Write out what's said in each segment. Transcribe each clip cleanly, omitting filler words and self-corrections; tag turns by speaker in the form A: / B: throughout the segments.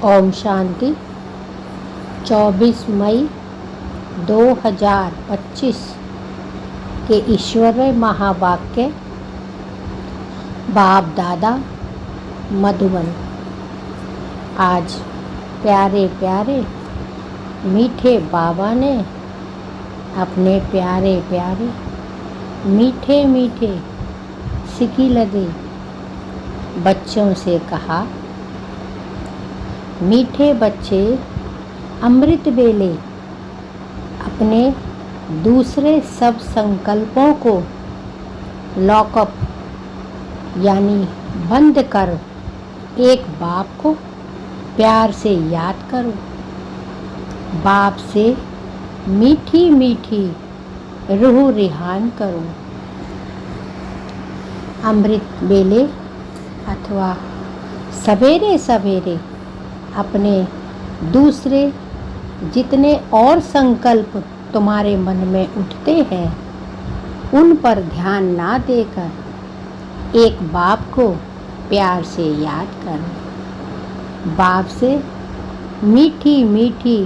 A: ओम शांति। 24 मई 2025 के ईश्वरीय महावाक्य। बाप दादा मधुबन। आज प्यारे प्यारे मीठे बाबा ने अपने प्यारे प्यारे मीठे मीठे सिकिलदे बच्चों से कहा, मीठे बच्चे अमृत वेले अपने दूसरे सब संकल्पों को लॉकअप यानी बंद कर एक बाप को प्यार से याद करो। बाप से मीठी मीठी रूह रिहान करो। अमृत वेले अथवा सवेरे सवेरे अपने दूसरे जितने और संकल्प तुम्हारे मन में उठते हैं उन पर ध्यान ना देकर एक बाप को प्यार से याद करो। बाप से मीठी मीठी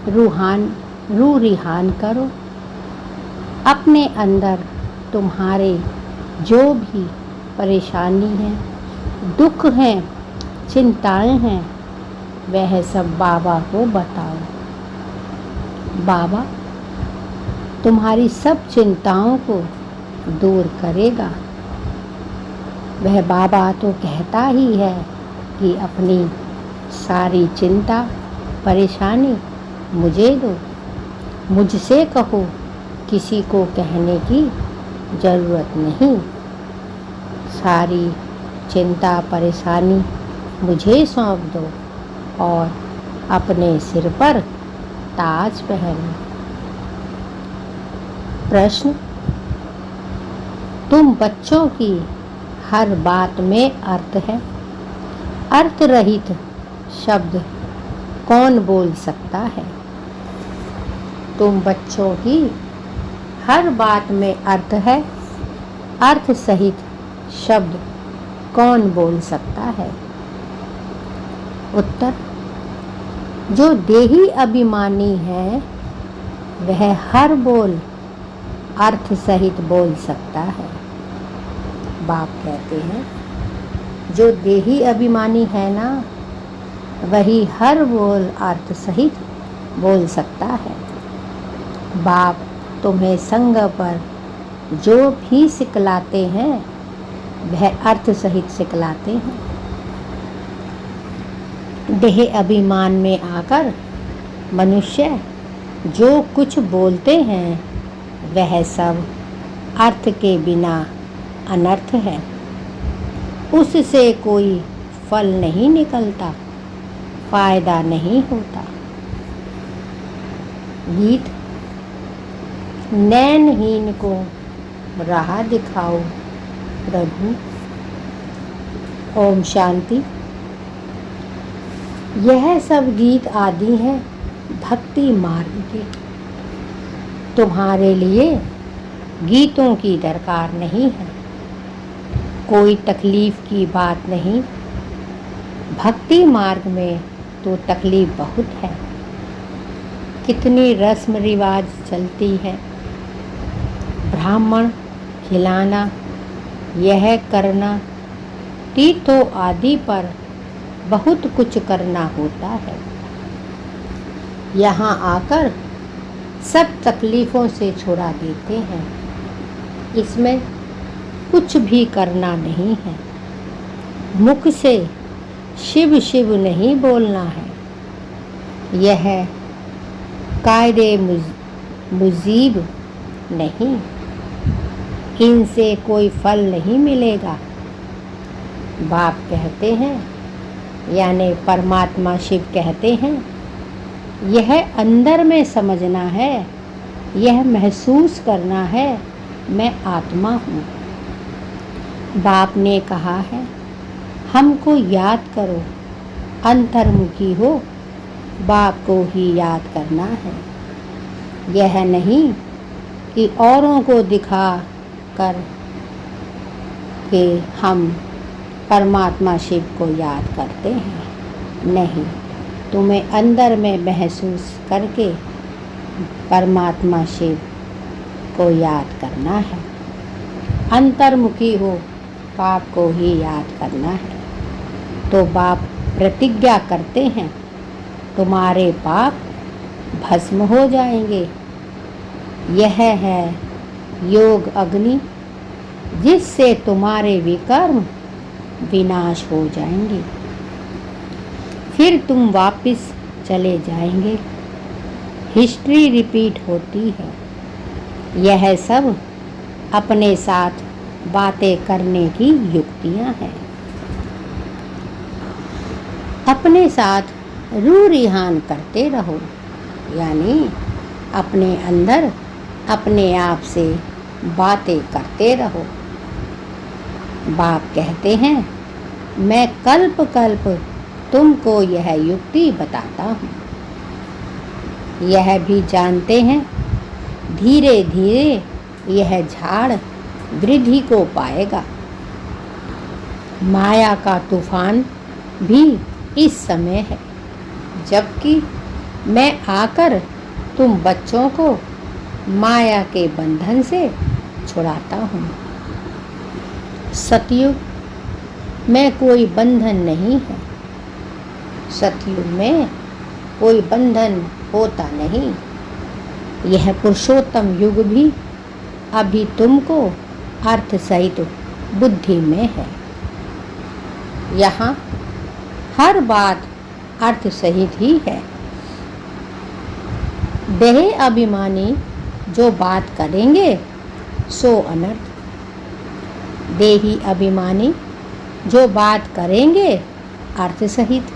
A: रूह रिहान करो। अपने अंदर तुम्हारे जो भी परेशानी है, दुख हैं, चिंताएं हैं, वह सब बाबा को बताओ। बाबा तुम्हारी सब चिंताओं को दूर करेगा। वह बाबा तो कहता ही है कि अपनी सारी चिंता परेशानी मुझे दो, मुझसे कहो, किसी को कहने की ज़रूरत नहीं। सारी चिंता परेशानी मुझे सौंप दो और अपने सिर पर ताज पहनो। प्रश्न, तुम बच्चों की हर बात में अर्थ है। अर्थ रहित शब्द कौन बोल सकता है? तुम बच्चों की हर बात में अर्थ है, अर्थ सहित शब्द कौन बोल सकता है? उत्तर, जो देही अभिमानी है वह हर बोल अर्थ सहित बोल सकता है। बाप कहते हैं जो देही अभिमानी है ना, वही हर बोल अर्थ सहित बोल सकता है। बाप तुम्हें संग पर जो भी सिखलाते हैं वह अर्थ सहित सिखलाते हैं। देह अभिमान में आकर मनुष्य जो कुछ बोलते हैं वह सब अर्थ के बिना अनर्थ है। उससे कोई फल नहीं निकलता, फायदा नहीं होता। गीत, नैनहीन को राह दिखाओ प्रभु। ओम शांति। यह सब गीत आदि हैं भक्ति मार्ग के। तुम्हारे लिए गीतों की दरकार नहीं है, कोई तकलीफ की बात नहीं। भक्ति मार्ग में तो तकलीफ बहुत है। कितनी रस्म रिवाज चलती है, ब्राह्मण खिलाना, यह करना, तीर्थों आदि पर बहुत कुछ करना होता है। यहाँ आकर सब तकलीफ़ों से छुड़ा देते हैं। इसमें कुछ भी करना नहीं है। मुख से शिव शिव नहीं बोलना है। यह कायदे मुजीब नहीं, इनसे कोई फल नहीं मिलेगा। बाप कहते हैं यानी परमात्मा शिव कहते हैं, यह अंदर में समझना है, यह महसूस करना है मैं आत्मा हूँ। बाप ने कहा है हमको याद करो, अंतर्मुखी हो, बाप को ही याद करना है। यह नहीं कि औरों को दिखा कर के हम परमात्मा शिव को याद करते हैं। नहीं, तुम्हें अंदर में महसूस करके परमात्मा शिव को याद करना है। अंतर्मुखी हो बाप को ही याद करना है। तो बाप प्रतिज्ञा करते हैं, तुम्हारे पाप भस्म हो जाएंगे। यह है योग अग्नि, जिससे तुम्हारे विकर्म विनाश हो जाएंगे। फिर तुम वापस चले जाएंगे। हिस्ट्री रिपीट होती है। यह सब अपने साथ बातें करने की युक्तियां हैं। अपने साथ रूह रिहान करते रहो, यानी अपने अंदर अपने आप से बातें करते रहो। बाप कहते हैं, मैं कल्प कल्प तुमको यह युक्ति बताता हूँ। यह भी जानते हैं, धीरे धीरे यह झाड़ वृद्धि को पाएगा। माया का तूफान भी इस समय है, जबकि मैं आकर तुम बच्चों को माया के बंधन से छुड़ाता हूँ। सतयुग में कोई बंधन नहीं है। सतयुग में कोई बंधन होता नहीं। यह पुरुषोत्तम युग भी अभी तुमको अर्थ सहित बुद्धि में है। यहाँ हर बात अर्थ सहित ही है। देह अभिमानी जो बात करेंगे सो अनर्थ। देही अभिमानी जो बात करेंगे अर्थ सहित।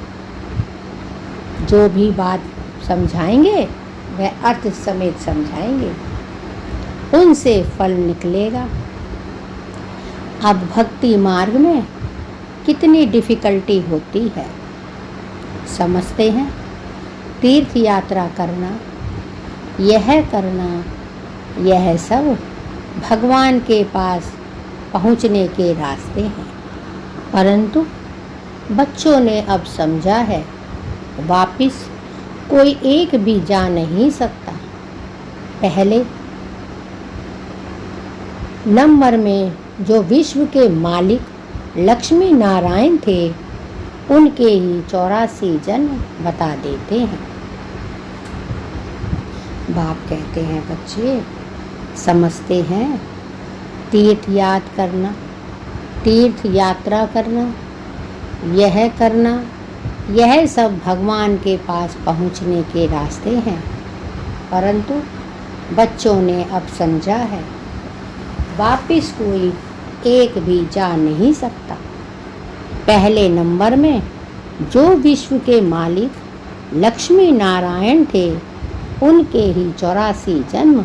A: जो भी बात समझाएंगे वह अर्थ समेत समझाएंगे, उनसे फल निकलेगा। अब भक्ति मार्ग में कितनी डिफ़िकल्टी होती है, समझते हैं। तीर्थ यात्रा करना, यह सब भगवान के पास पहुँचने के रास्ते हैं। परंतु बच्चों ने अब समझा है, वापिस कोई एक भी जा नहीं सकता। पहले नंबर में जो विश्व के मालिक लक्ष्मी नारायण थे, उनके ही 84 जन्म बता देते हैं। बाप कहते हैं, बच्चे समझते हैं, तीर्थ याद करना, तीर्थ यात्रा करना, यह सब भगवान के पास पहुँचने के रास्ते हैं। परंतु बच्चों ने अब समझा है, वापिस कोई एक भी जा नहीं सकता। पहले नंबर में जो विश्व के मालिक लक्ष्मी नारायण थे, उनके ही 84 जन्म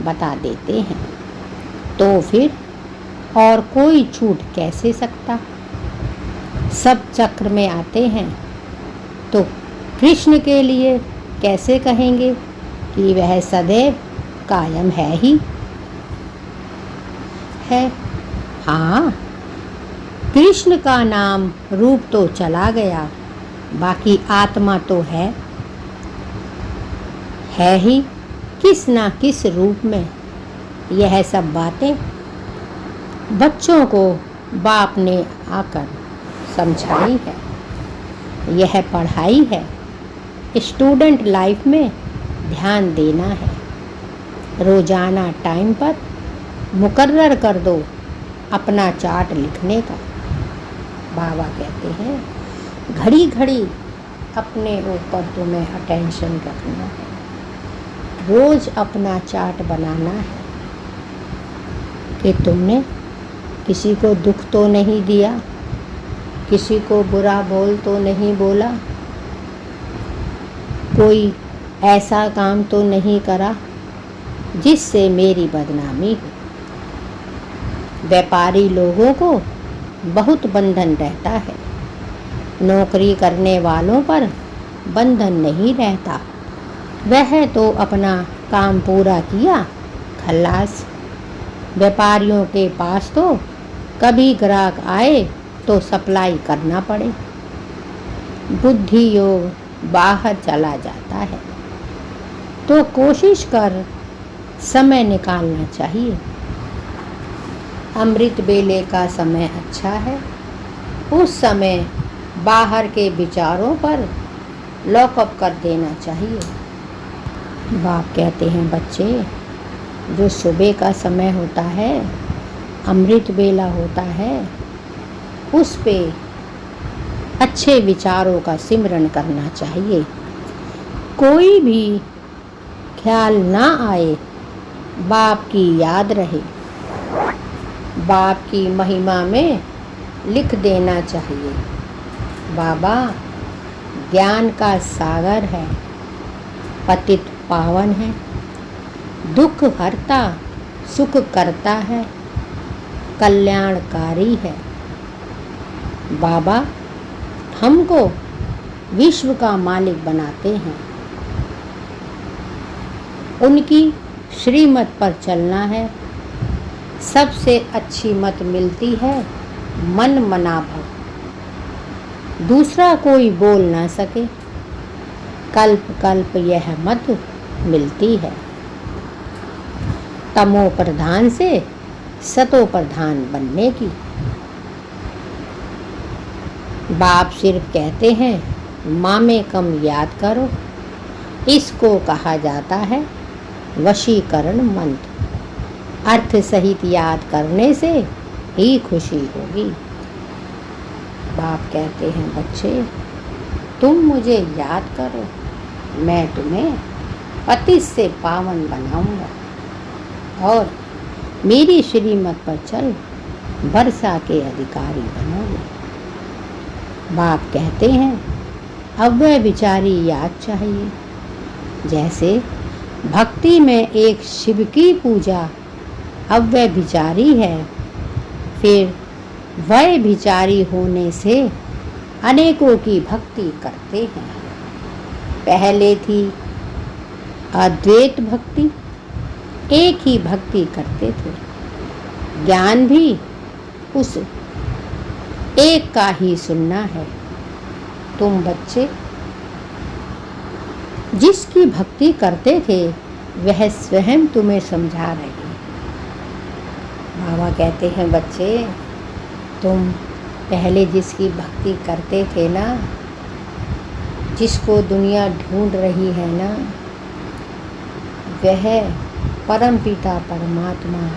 A: बता देते हैं। तो फिर और कोई छूट कैसे सकता। सब चक्र में आते हैं, तो कृष्ण के लिए कैसे कहेंगे कि वह सदैव कायम है ही है। हाँ, कृष्ण का नाम रूप तो चला गया, बाकी आत्मा तो है ही किस ना किस रूप में। यह सब बातें बच्चों को बाप ने आकर समझाई है। यह पढ़ाई है। स्टूडेंट लाइफ में ध्यान देना है। रोजाना टाइम पर मुकर्रर कर दो अपना चार्ट लिखने का। बाबा कहते हैं, घड़ी घड़ी अपने ऊपर तुम्हें अटेंशन रखना है। रोज अपना चार्ट बनाना है कि तुमने किसी को दुख तो नहीं दिया, किसी को बुरा बोल तो नहीं बोला, कोई ऐसा काम तो नहीं करा जिससे मेरी बदनामी हो। व्यापारी लोगों को बहुत बंधन रहता है, नौकरी करने वालों पर बंधन नहीं रहता। वह तो अपना काम पूरा किया, खल्लास। व्यापारियों के पास तो कभी ग्राहक आए तो सप्लाई करना पड़े। बुद्धि योग बाहर चला जाता है। तो कोशिश कर समय निकालना चाहिए। अमृत वेले का समय अच्छा है। उस समय बाहर के विचारों पर लॉकअप कर देना चाहिए। बाप कहते हैं बच्चे, जो सुबह का समय होता है, अमृत वेला होता है, उस पे अच्छे विचारों का सिमरन करना चाहिए। कोई भी ख्याल ना आए, बाप की याद रहे, बाप की महिमा में लिख देना चाहिए। बाबा ज्ञान का सागर है, पतित पावन है, दुख हरता सुख करता है, कल्याणकारी है। बाबा हमको विश्व का मालिक बनाते हैं। उनकी श्रीमत पर चलना है। सबसे अच्छी मत मिलती है मन मना भव, दूसरा कोई बोल ना सके। कल्प कल्प यह मत मिलती है। तमो प्रधान से सतो प्रधान बनने की। बाप सिर्फ कहते हैं माँ में कम याद करो। इसको कहा जाता है वशीकरण मंत्र। अर्थ सहित याद करने से ही खुशी होगी। बाप कहते हैं बच्चे, तुम मुझे याद करो, मैं तुम्हें पतित से पावन बनाऊंगा और मेरी श्रीमत पर चल वर्षा के अधिकारी बनोगे। बाप कहते हैं अव्यय विचारी याद चाहिए। जैसे भक्ति में एक शिव की पूजा अव्यय विचारी है, फिर वय विचारी होने से अनेकों की भक्ति करते हैं। पहले थी अद्वैत भक्ति, एक ही भक्ति करते थे। ज्ञान भी उस एक का ही सुनना है। तुम बच्चे जिसकी भक्ति करते थे वह स्वयं तुम्हें समझा रहे हैं। बाबा कहते हैं बच्चे, तुम पहले जिसकी भक्ति करते थे ना, जिसको दुनिया ढूंढ रही है ना, वह परमपिता परमात्मा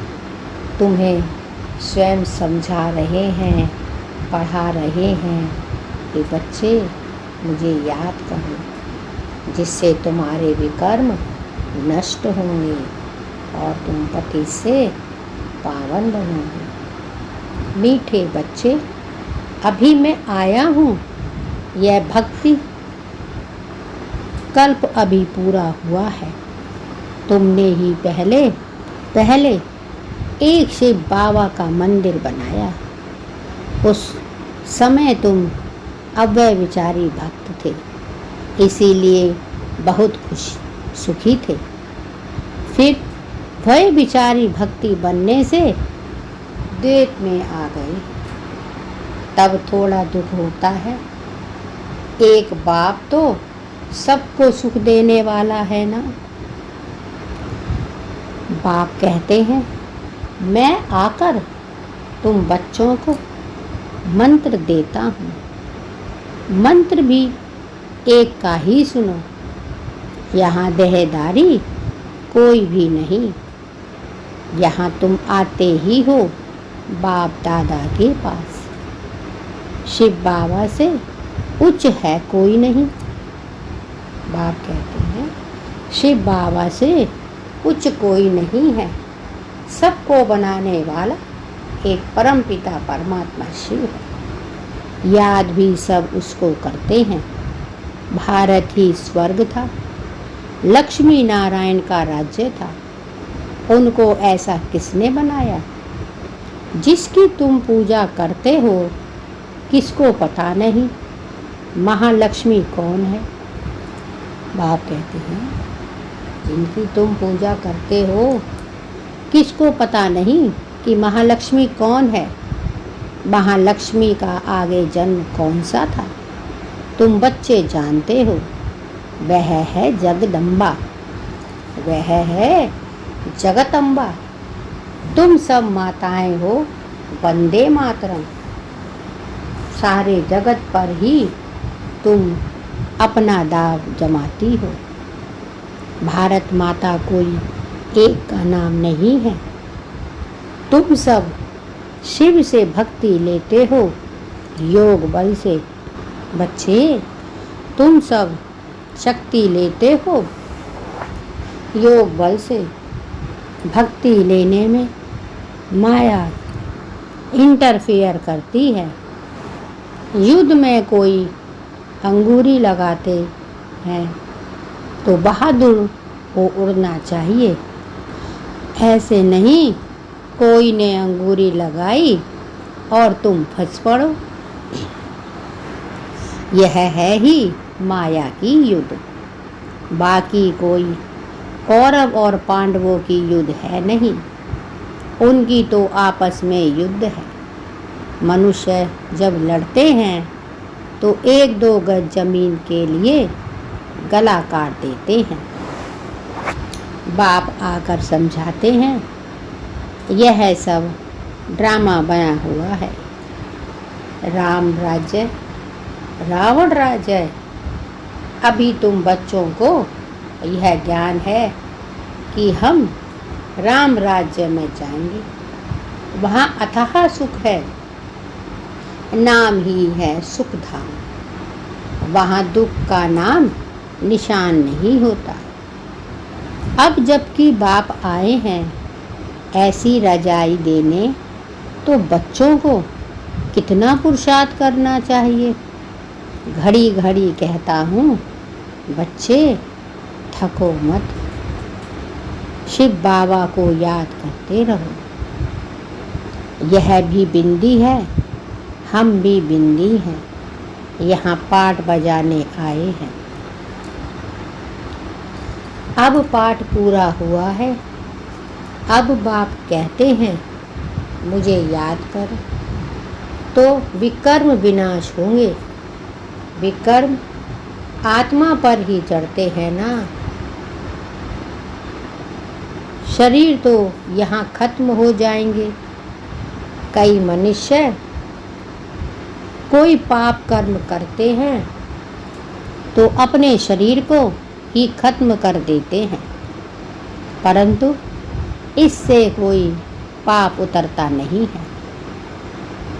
A: तुम्हें स्वयं समझा रहे हैं, पढ़ा रहे हैं कि बच्चे मुझे याद करो, जिससे तुम्हारे विकर्म नष्ट होंगे और तुम पति से पावन बनोगे। मीठे बच्चे, अभी मैं आया हूँ। यह भक्ति कल्प अभी पूरा हुआ है। तुमने ही पहले एक शिव बाबा का मंदिर बनाया। उस समय तुम अव्यय विचारी भक्त थे, इसीलिए बहुत सुखी थे। फिर वह विचारी भक्ति बनने से द्वैत में आ गए, तब थोड़ा दुख होता है। एक बाप तो सबको सुख देने वाला है ना। बाप कहते हैं मैं आकर तुम बच्चों को मंत्र देता हूँ। मंत्र भी एक का ही सुनो। यहाँ देहदारी कोई भी नहीं। यहाँ तुम आते ही हो बाप दादा के पास। शिव बाबा से उच्च है कोई नहीं। बाप कहते हैं शिव बाबा से उच्च कोई नहीं है। सबको बनाने वाला एक परम पिता परमात्मा शिव है। याद भी सब उसको करते हैं। भारत ही स्वर्ग था, लक्ष्मी नारायण का राज्य था। उनको ऐसा किसने बनाया? जिसकी तुम पूजा करते हो किसको पता नहीं महालक्ष्मी कौन है? बाप कहते हैं जिनकी तुम पूजा करते हो किसको पता नहीं कि महालक्ष्मी कौन है? महालक्ष्मी का आगे जन्म कौन सा था? तुम बच्चे जानते हो। वह है जगदम्बा, वह है जगदम्बा। तुम सब माताएं हो वंदे मातरम। सारे जगत पर ही तुम अपना दाव जमाती हो। भारत माता कोई एक का नाम नहीं है। तुम सब शिव से भक्ति लेते हो योग बल से। बच्चे, तुम सब शक्ति लेते हो योग बल से। भक्ति लेने में माया इंटरफेयर करती है। युद्ध में कोई अंगूरी लगाते हैं तो बहादुर को उड़ना चाहिए। ऐसे नहीं कोई ने अंगूरी लगाई और तुम फंस पड़ो। यह है ही माया की युद्ध। बाकी कोई कौरव और पांडवों की युद्ध है नहीं। उनकी तो आपस में युद्ध है। मनुष्य जब लड़ते हैं तो 1-2 गज जमीन के लिए गला काट देते हैं। बाप आकर समझाते हैं यह सब ड्रामा बना हुआ है। राम राज्य रावण राज्य। अभी तुम बच्चों को यह ज्ञान है कि हम राम राज्य में जाएंगे। वहाँ अथाह सुख है, नाम ही है सुख धाम। वहाँ दुख का नाम निशान नहीं होता। अब जबकि बाप आए हैं ऐसी रजाई देने, तो बच्चों को कितना पुरुषार्थ करना चाहिए। घड़ी घड़ी कहता हूँ बच्चे थको मत, शिव बाबा को याद करते रहो। यह भी बिंदी है, हम भी बिंदी हैं। यहाँ पाठ बजाने आए हैं। अब पाठ पूरा हुआ है। अब बाप कहते हैं मुझे याद कर, तो विकर्म विनाश होंगे। विकर्म आत्मा पर ही चढ़ते हैं ना। शरीर तो यहाँ खत्म हो जाएंगे। कई मनुष्य कोई पाप कर्म करते हैं तो अपने शरीर को ही खत्म कर देते हैं, परंतु इससे कोई पाप उतरता नहीं है।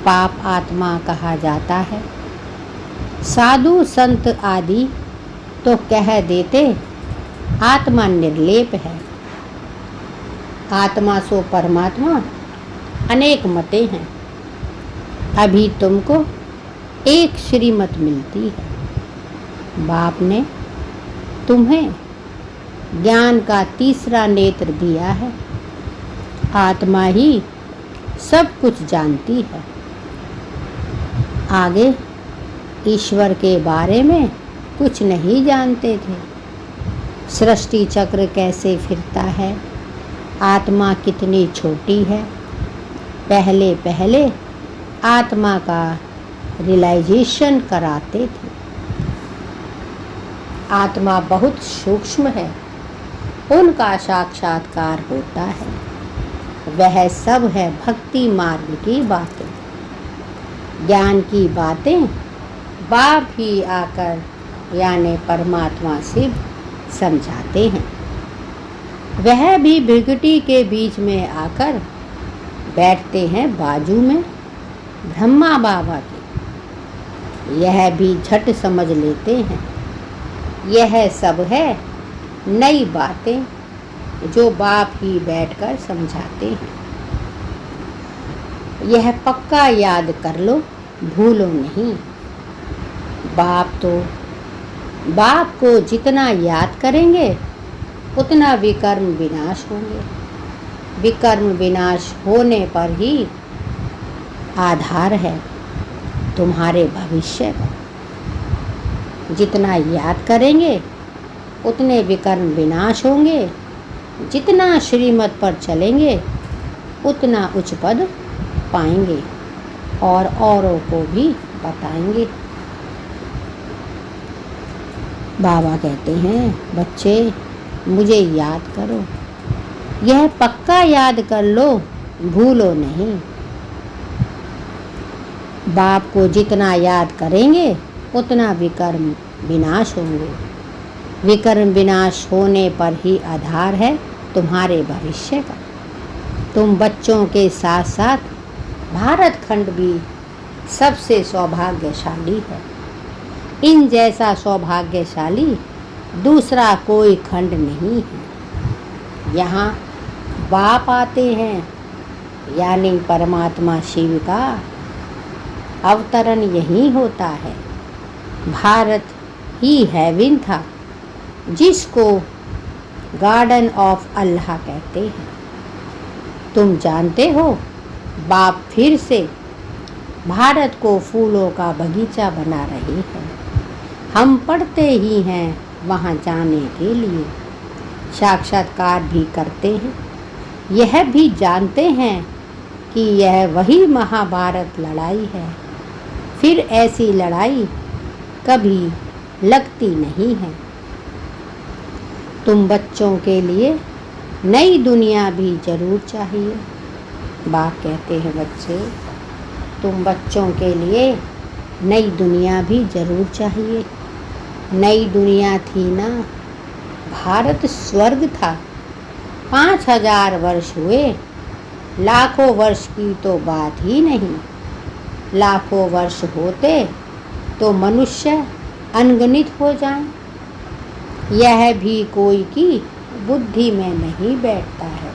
A: पाप आत्मा कहा जाता है। साधु संत आदि तो कह देते आत्मा निर्लेप है। आत्मा सो परमात्मा अनेक मतें हैं। अभी तुमको एक श्रीमत मिलती है। बाप ने तुम्हें ज्ञान का तीसरा नेत्र दिया है। आत्मा ही सब कुछ जानती है। आगे ईश्वर के बारे में कुछ नहीं जानते थे। सृष्टि चक्र कैसे फिरता है, आत्मा कितनी छोटी है। पहले पहले आत्मा का रियलाइजेशन कराते थे। आत्मा बहुत सूक्ष्म है, उनका साक्षात्कार होता है। वह सब है भक्ति मार्ग की बातें। ज्ञान की बातें बाप ही आकर यानी परमात्मा से समझाते हैं। वह भी भृगुटी के बीच में आकर बैठते हैं बाजू में ब्रह्मा बाबा के। यह भी झट समझ लेते हैं। यह सब है नई बातें जो बाप ही बैठकर समझाते हैं। यह पक्का याद कर लो, भूलो नहीं। बाप को जितना याद करेंगे उतना विकर्म विनाश होंगे। विकर्म विनाश होने पर ही आधार है तुम्हारे भविष्य का। जितना याद करेंगे उतने विकर्म विनाश होंगे। जितना श्रीमत पर चलेंगे उतना उच्च पद पाएंगे और औरों को भी बताएंगे। बाबा कहते हैं, बच्चे मुझे याद करो, यह पक्का याद कर लो, भूलो नहीं। बाप को जितना याद करेंगे उतना विकर्म विनाश होंगे। विकर्म विनाश होने पर ही आधार है तुम्हारे भविष्य का। तुम बच्चों के साथ साथ भारत खंड भी सबसे सौभाग्यशाली है। इन जैसा सौभाग्यशाली दूसरा कोई खंड नहीं है। यहाँ बाप आते हैं, यानी परमात्मा शिव का अवतरण यही होता है। भारत ही हेवन था, जिसको गार्डन ऑफ अल्लाह कहते हैं। तुम जानते हो, बाप फिर से भारत को फूलों का बगीचा बना रहे हैं। हम पढ़ते ही हैं वहाँ जाने के लिए, साक्षात्कार भी करते हैं। यह भी जानते हैं कि यह वही महाभारत लड़ाई है। फिर ऐसी लड़ाई कभी लगती नहीं है। तुम बच्चों के लिए नई दुनिया भी जरूर चाहिए। बाप कहते हैं, बच्चे तुम बच्चों के लिए नई दुनिया भी जरूर चाहिए। नई दुनिया थी ना, भारत स्वर्ग था। 5000 वर्ष हुए, लाखों वर्ष की तो बात ही नहीं। लाखों वर्ष होते तो मनुष्य अनगिनत हो जाएं। यह भी कोई की बुद्धि में नहीं बैठता है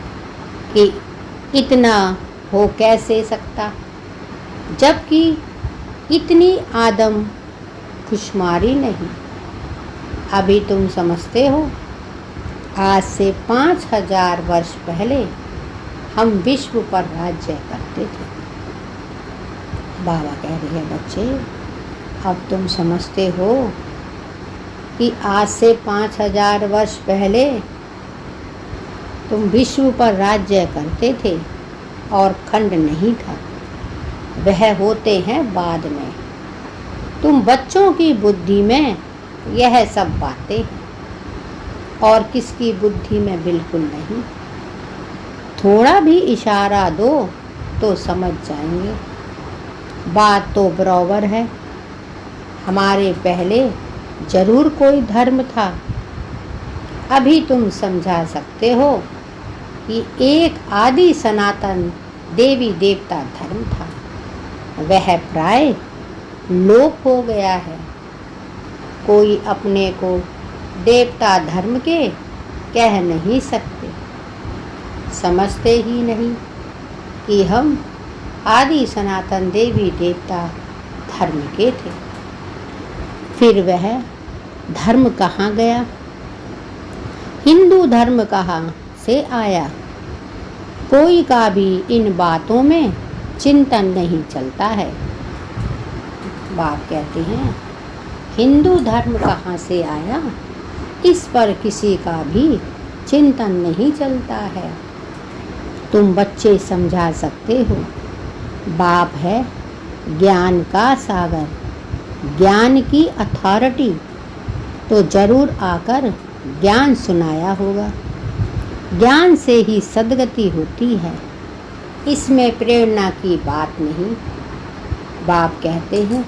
A: कि इतना हो कैसे सकता, जबकि इतनी आदम खुशमारी नहीं। अभी तुम समझते हो, आज से 5000 वर्ष पहले हम विश्व पर राज्य करते थे। बाबा कह रहे हैं, बच्चे अब तुम समझते हो कि आज से 5000 वर्ष पहले तुम विश्व पर राज्य करते थे और खंड नहीं था। वह होते हैं बाद में। तुम बच्चों की बुद्धि में यह सब बातें हैं और किसकी बुद्धि में बिल्कुल नहीं। थोड़ा भी इशारा दो तो समझ जाएंगे। बात तो बराबर है। हमारे पहले जरूर कोई धर्म था। अभी तुम समझा सकते हो कि एक आदि सनातन देवी देवता धर्म था। वह प्राय लोप हो गया है। कोई अपने को देवता धर्म के कह नहीं सकते। समझते ही नहीं कि हम आदि सनातन देवी देवता धर्म के थे। फिर वह धर्म कहाँ गया? हिंदू धर्म कहाँ से आया? कोई का भी इन बातों में चिंतन नहीं चलता है। बाप कहते हैं, हिंदू धर्म कहाँ से आया, इस पर किसी का भी चिंतन नहीं चलता है। तुम बच्चे समझा सकते हो। बाप है ज्ञान का सागर, ज्ञान की अथॉरिटी, तो जरूर आकर ज्ञान सुनाया होगा। ज्ञान से ही सद्गति होती है, इसमें प्रेरणा की बात नहीं। बाप कहते हैं,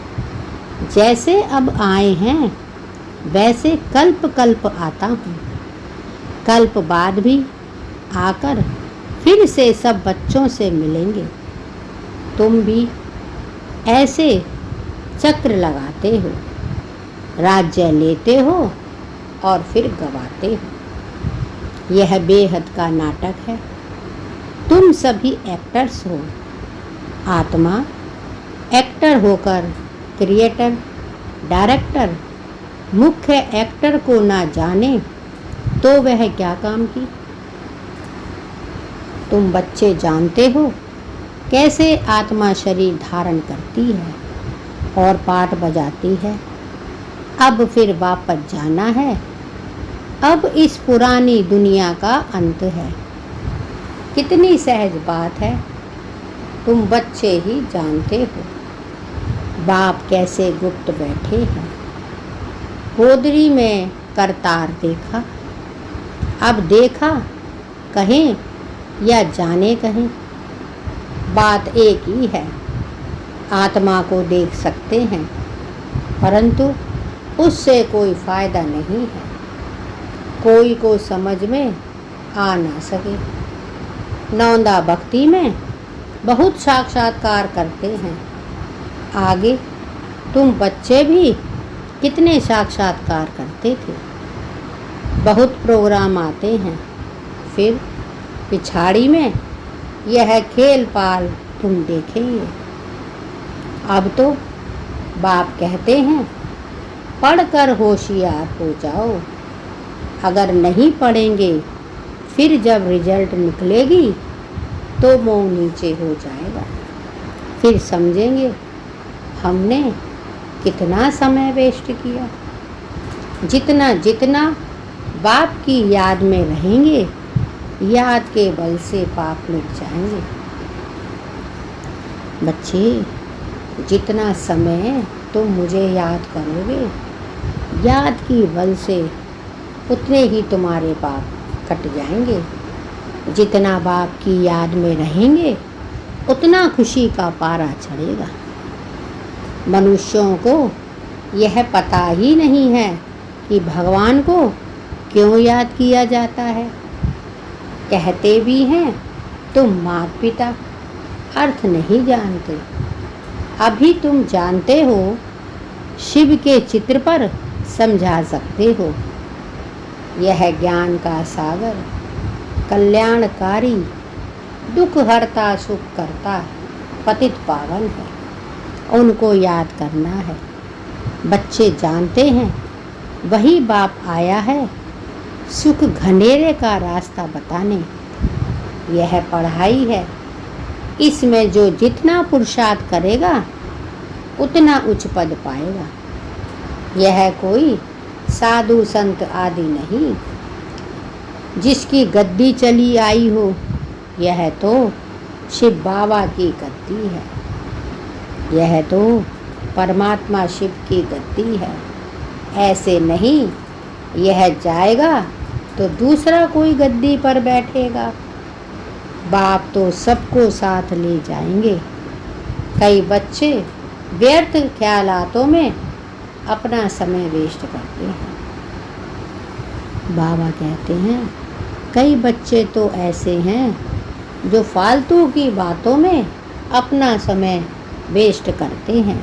A: जैसे अब आए हैं वैसे कल्प कल्प आता हूँ। कल्प बाद भी आकर फिर से सब बच्चों से मिलेंगे। तुम भी ऐसे चक्र लगाते हो, राज्य लेते हो और फिर गवाते हो। यह बेहद का नाटक है। तुम सभी एक्टर्स हो। आत्मा एक्टर होकर क्रिएटर, डायरेक्टर, मुख्य एक्टर को ना जाने तो वह क्या काम की। तुम बच्चे जानते हो कैसे आत्मा शरीर धारण करती है और पाठ बजाती है। अब फिर वापस जाना है। अब इस पुरानी दुनिया का अंत है। कितनी सहज बात है, तुम बच्चे ही जानते हो। बाप कैसे गुप्त बैठे हैं। गोदरी में करतार देखा, अब देखा कहें या जाने कहें, बात एक ही है। आत्मा को देख सकते हैं परंतु उससे कोई फायदा नहीं है, कोई को समझ में आ ना सके। नौंदा भक्ति में बहुत साक्षात्कार करते हैं, आगे तुम बच्चे भी कितने साक्षात्कार करते थे। बहुत प्रोग्राम आते हैं, फिर पिछाड़ी में यह खेल पाल तुम देखेंगे। अब तो बाप कहते हैं पढ़कर होशियार हो जाओ, अगर नहीं पढ़ेंगे फिर जब रिजल्ट निकलेगी तो मुंह नीचे हो जाएगा, फिर समझेंगे हमने कितना समय वेस्ट किया। जितना जितना बाप की याद में रहेंगे, याद के बल से पाप मिट जाएंगे। बच्चे, जितना समय तुम मुझे याद करोगे, याद की बल से उतने ही तुम्हारे पाप कट जाएंगे। जितना बाप की याद में रहेंगे उतना खुशी का पारा चढ़ेगा। मनुष्यों को यह पता ही नहीं है कि भगवान को क्यों याद किया जाता है। कहते भी हैं तुम माता पिता, अर्थ नहीं जानते। अभी तुम जानते हो, शिव के चित्र पर समझा सकते हो। यह ज्ञान का सागर कल्याणकारी, दुख हरता सुख करता पतित पावन है, उनको याद करना है। बच्चे जानते हैं वही बाप आया है सुख घनेरे का रास्ता बताने। यह पढ़ाई है, इसमें जो जितना पुरुषार्थ करेगा उतना उच्च पद पाएगा। यह कोई साधु संत आदि नहीं जिसकी गद्दी चली आई हो, यह तो शिव बाबा की गद्दी है, यह तो परमात्मा शिव की गद्दी है। ऐसे नहीं यह जाएगा तो दूसरा कोई गद्दी पर बैठेगा। बाप तो सबको साथ ले जाएंगे। कई बच्चे व्यर्थ ख्यालातों में अपना समय वेस्ट करते हैं। बाबा कहते हैं कई बच्चे तो ऐसे हैं जो फालतू की बातों में अपना समय वेस्ट करते हैं।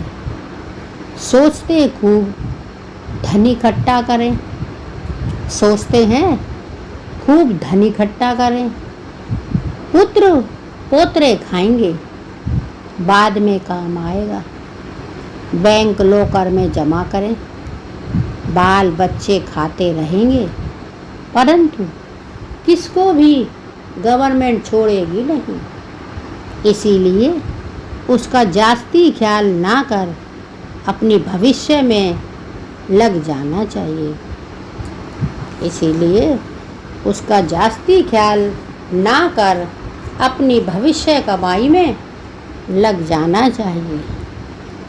A: सोचते खूब धन इकट्ठा करें, सोचते हैं खूब धन इकट्ठा करें, पुत्र पोतरे खाएंगे, बाद में काम आएगा। बैंक लॉकर में जमा करें, बाल बच्चे खाते रहेंगे, परंतु किसको भी गवर्नमेंट छोड़ेगी नहीं। इसीलिए उसका जास्ती ख्याल ना कर अपनी भविष्य में लग जाना चाहिए। इसीलिए उसका जास्ती ख्याल ना कर अपनी भविष्य कमाई में लग जाना चाहिए।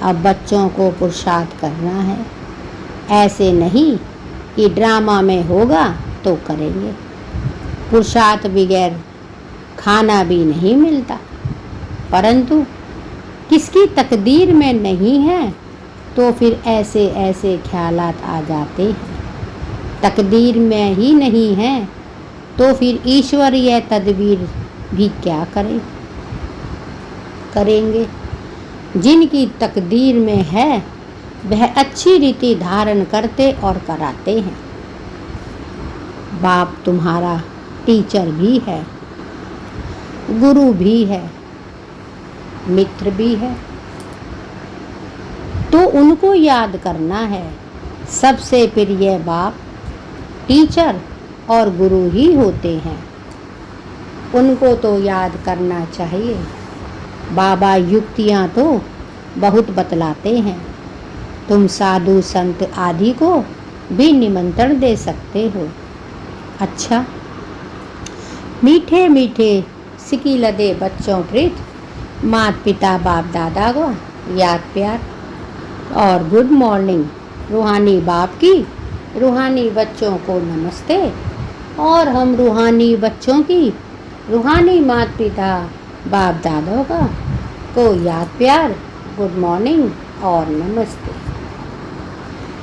A: अब बच्चों को पुरुषार्थ करना है, ऐसे नहीं कि ड्रामा में होगा तो करेंगे। पुरुषार्थ बगैर खाना भी नहीं मिलता, परंतु किसकी तकदीर में नहीं है तो फिर ऐसे ऐसे ख्यालात आ जाते हैं। तकदीर में ही नहीं है तो फिर ईश्वरीय तदबीर भी क्या करेंगे। जिनकी तकदीर में है वह अच्छी रीति धारण करते और कराते हैं। बाप तुम्हारा टीचर भी है, गुरु भी है, मित्र भी है, तो उनको याद करना है। सबसे प्रिय बाप टीचर और गुरु ही होते हैं, उनको तो याद करना चाहिए। बाबा युक्तियाँ तो बहुत बतलाते हैं, तुम साधु संत आदि को भी निमंत्रण दे सकते हो। अच्छा, मीठे मीठे सिकिलदे बच्चों प्रीत माता पिता बाप दादा को याद प्यार और गुड मॉर्निंग रूहानी बाप की रूहानी बच्चों को नमस्ते, और हम रूहानी बच्चों की रूहानी माता पिता बाप दादों को याद प्यार गुड मॉर्निंग और नमस्ते।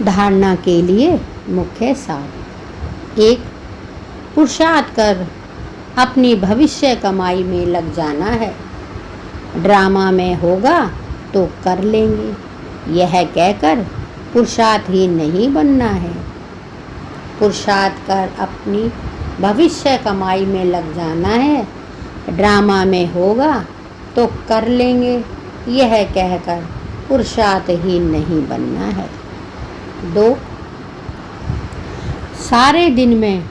A: धारणा के लिए मुख्य सार। 1. पुरुषार्थ कर अपनी भविष्य कमाई में लग जाना है। ड्रामा में होगा तो कर लेंगे, यह कहकर पुरुषार्थहीन नहीं बनना है। पुरुषार्थ कर अपनी भविष्य कमाई में लग जाना है। ड्रामा में होगा तो कर लेंगे, यह कहकर पुरुषार्थहीन नहीं बनना है। 2. सारे दिन में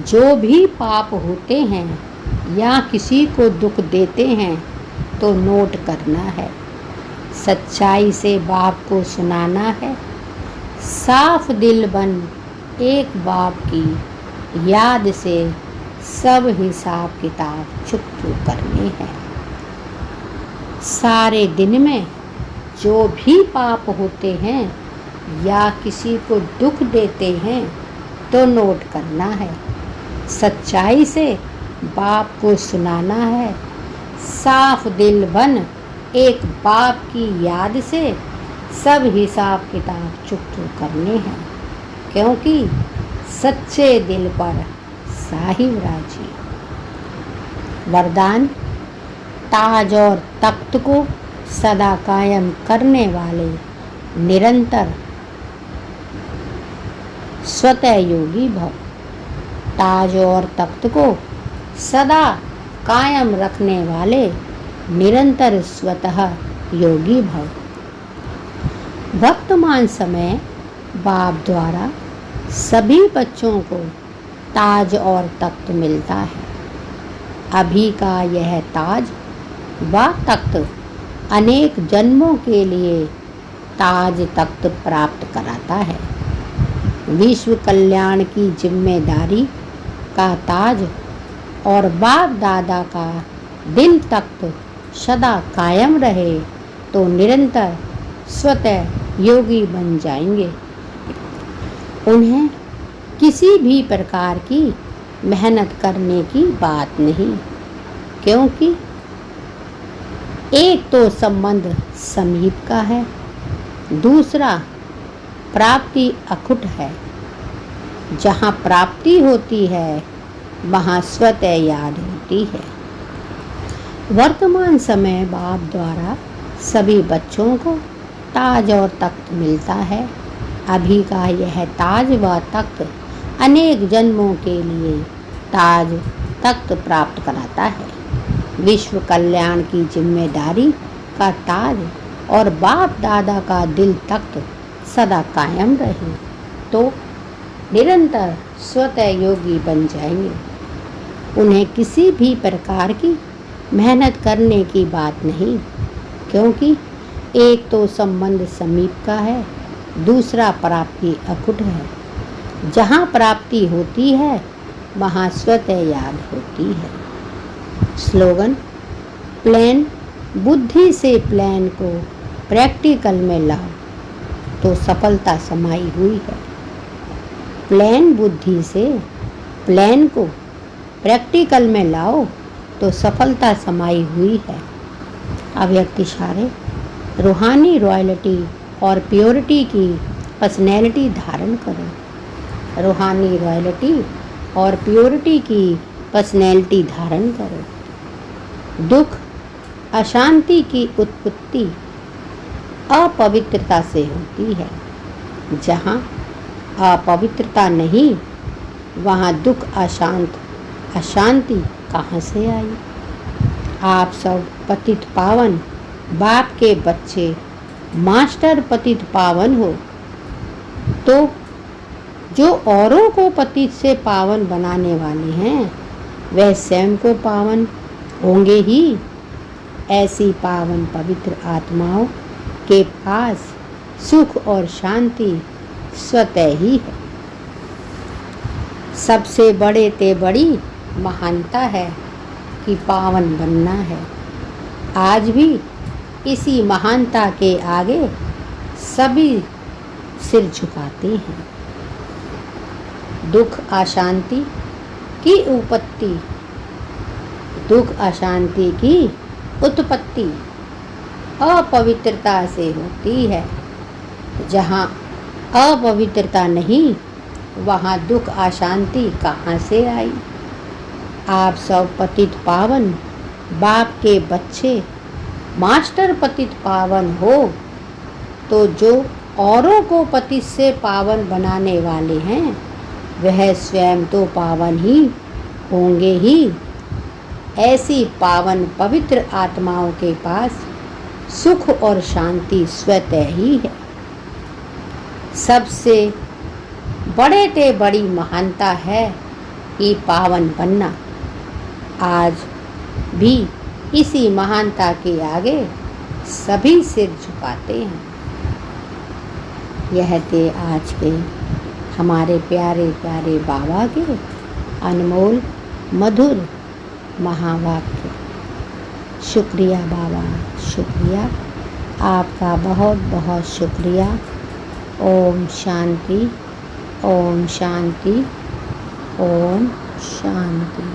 A: जो भी पाप होते हैं या किसी को दुख देते हैं तो नोट करना है। सच्चाई से बाप को सुनाना है। साफ दिल बन एक बाप की याद से सब हिसाब किताब चुप करने हैं। सारे दिन में जो भी पाप होते हैं या किसी को दुख देते हैं तो नोट करना है। सच्चाई से बाप को सुनाना है। साफ दिल बन एक बाप की याद से सब हिसाब किताब चुप करने हैं, क्योंकि सच्चे दिल पर साहिब राजी। वरदान। ताज और तख्त को सदा कायम करने वाले निरंतर स्वतः योगी भव। ताज और तख्त को सदा कायम रखने वाले निरंतर स्वतः योगी भव। वर्तमान समय बाप द्वारा सभी बच्चों को ताज और तख्त मिलता है। अभी का यह ताज व तख्त अनेक जन्मों के लिए ताज तख्त प्राप्त कराता है। विश्व कल्याण की जिम्मेदारी का ताज और बाप दादा का दिल तख्त सदा कायम रहे तो निरंतर स्वतः योगी बन जाएंगे। उन्हें किसी भी प्रकार की मेहनत करने की बात नहीं, क्योंकि एक तो संबंध समीप का है, दूसरा प्राप्ति अखुट है। जहाँ प्राप्ति होती है वहाँ स्वतः याद होती है। वर्तमान समय बाप द्वारा सभी बच्चों को ताज और तख्त मिलता है। अभी का यह ताज व तख्त अनेक जन्मों के लिए ताज तख्त प्राप्त कराता है। विश्व कल्याण की जिम्मेदारी का ताज और बाप दादा का दिल तख्त सदा कायम रहे तो निरंतर स्वतः योगी बन जाएंगे। उन्हें किसी भी प्रकार की मेहनत करने की बात नहीं, क्योंकि एक तो संबंध समीप का है, दूसरा प्राप्ति अखुट है। जहाँ प्राप्ति होती है वहाँ स्वतः याद होती है। स्लोगन। प्लान। बुद्धि से प्लान को प्रैक्टिकल में लाओ तो सफलता समाई हुई है। प्लान बुद्धि से प्लान को प्रैक्टिकल में लाओ तो सफलता समाई हुई है। अव्यक्त इशारे। रूहानी रॉयल्टी और प्योरिटी की पर्सनैलिटी धारण करो। रूहानी रॉयल्टी और प्योरिटी की पर्सनैलिटी धारण करो। दुख अशांति की उत्पत्ति अपवित्रता से होती है। जहाँ अपवित्रता नहीं वहाँ दुख अशांति कहाँ से आई। आप सब पतित पावन बाप के बच्चे मास्टर पतित पावन हो, तो जो औरों को पतित से पावन बनाने वाले हैं वह स्वयं को पावन होंगे ही। ऐसी पावन पवित्र आत्माओं के पास सुख और शांति स्वतः ही है। सबसे बड़े ते बड़ी महानता है कि पावन बनना है। आज भी इसी महानता के आगे सभी सिर झुकाते हैं। दुख अशांति की उत्पत्ति, दुख अशांति की उत्पत्ति अपवित्रता से होती है। जहाँ अपवित्रता नहीं, वहाँ दुख अशांति कहाँ से आई। आप सब पतित पावन बाप के बच्चे मास्टर पतित पावन हो, तो जो औरों को पतित से पावन बनाने वाले हैं, वह स्वयं तो पावन ही होंगे ही। ऐसी पावन पवित्र आत्माओं के पास सुख और शांति स्वतः ही है। सबसे बड़े ते बड़ी महानता है कि पावन बनना। आज भी इसी महानता के आगे सभी सिर झुकाते हैं। यह थे आज के हमारे प्यारे प्यारे बाबा के अनमोल मधुर महावाक्य। शुक्रिया बाबा, शुक्रिया, आपका बहुत बहुत शुक्रिया। ओम शांति, ओम शांति, ओम शांति।